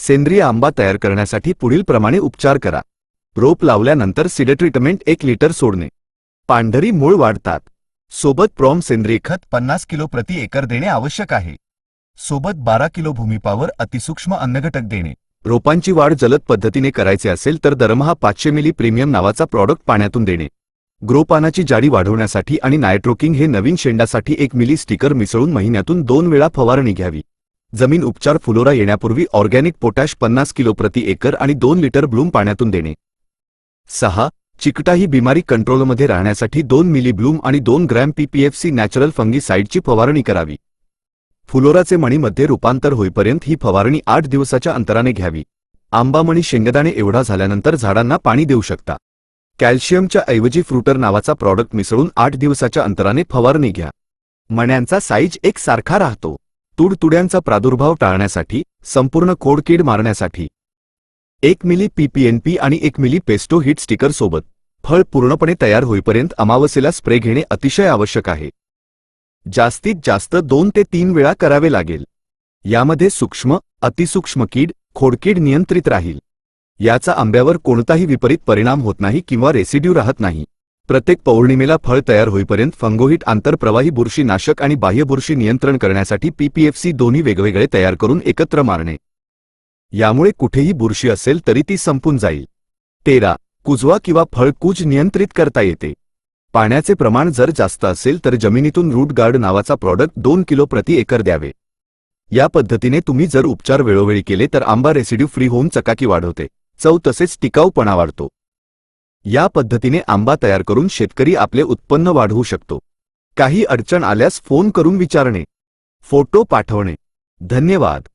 सेंद्रिय आंबा तयार करण्यासाठी पुढील प्रमाणे उपचार करा. रोप लावल्यानंतर सीड ट्रीटमेंट 1 लिटर सोडणे. पांढरी मूळ वाढतात. सोबत प्रॉम सेंद्रिय खत 50 किलो प्रति एकर देणे आवश्यक आहे. सोबत 12 किलो भूमिपावर अतिसूक्ष्म अन्नघटक देणे. रोपांची वाढ जलद पद्धतीने करायचे असेल तर दरमहा 500 मिली प्रीमियम नावाचा प्रॉडक्ट पाण्यातून देणे. ग्रो पानाची जाडी वाढवण्यासाठी आणि नायट्रोकिंग हे नवीन शेंडासाठी 1 मिली स्टिकर मिसळून महिन्यातून 2 वेळा फवारणी घ्यावी. जमीन उपचार फुलोरा येण्यापूर्वी ऑर्गॅनिक पोटॅश 50 किलो प्रति एकर आणि 2 लिटर ब्लूम पाण्यातून देणे. 6. चिकटा ही बिमारी कंट्रोलमध्ये राहण्यासाठी 2 मिली ब्लूम आणि 2 ग्रॅम PPFC नॅचरल फंगीसाइडची फवारणी करावी. फुलोराचे मणीमध्ये रूपांतर होईपर्यंत ही फवारणी 8 दिवसाच्या अंतराने घ्यावी. आंबामणी शेंगदाणे एवढा झाल्यानंतर झाडांना पाणी देऊ शकता. कॅल्शियमच्या ऐवजी फ्रुटर नावाचा प्रॉडक्ट मिसळून 8 दिवसाच्या अंतराने फवारणी घ्या. मण्यांचा साईज एकसारखा राहतो. तुडतुड्यांचा प्रादुर्भाव टाळण्यासाठी, संपूर्ण खोडकीड मारण्यासाठी 1 मिली PPNP आणि 1 मिली पेस्टो हिट स्टिकर सोबत फळ पूर्णपणे तयार होईपर्यंत अमावस्येला स्प्रे घेणे अतिशय आवश्यक आहे. जास्तीत जास्त 2 ते 3 वेळा करावे लागेल. यामध्ये सूक्ष्म, अतिसूक्ष्म कीड, खोडकीड नियंत्रित राहील. याचा आंब्यावर कोणताही विपरीत परिणाम होत नाही किंवा रेसिड्यू राहत नाही. प्रत्येक पौर्णिमेला फळ तयार होईपर्यंत फंगोहिट आंतरप्रवाही बुरशीनाशक आणि बाह्य बुरशी नियंत्रण करण्यासाठी PPFC दोन्ही वेगवेगळे तयार करून एकत्र मारणे. यामुळे कुठेही बुरशी असेल तरी ती संपून जाईल. 13. कुजवा किंवा फळकूज नियंत्रित करता येते. पाण्याचे प्रमाण जर जास्त असेल तर जमिनीतून रूट गार्ड नावाचा प्रॉडक्ट 2 किलो प्रति एकर द्यावे. या पद्धतीने तुम्ही जर उपचार वेळोवेळी केले तर आंबा रेसिड्यू फ्री होऊन चकाकी वाढवते, चव तसेच टिकाऊपणा वाढतो. या पद्धतीने आंबा तयार करून शेतकरी आपले उत्पन्न वाढवू शकतो. काही अडचण आल्यास फोन करून विचारणे, फोटो पाठवणे. धन्यवाद.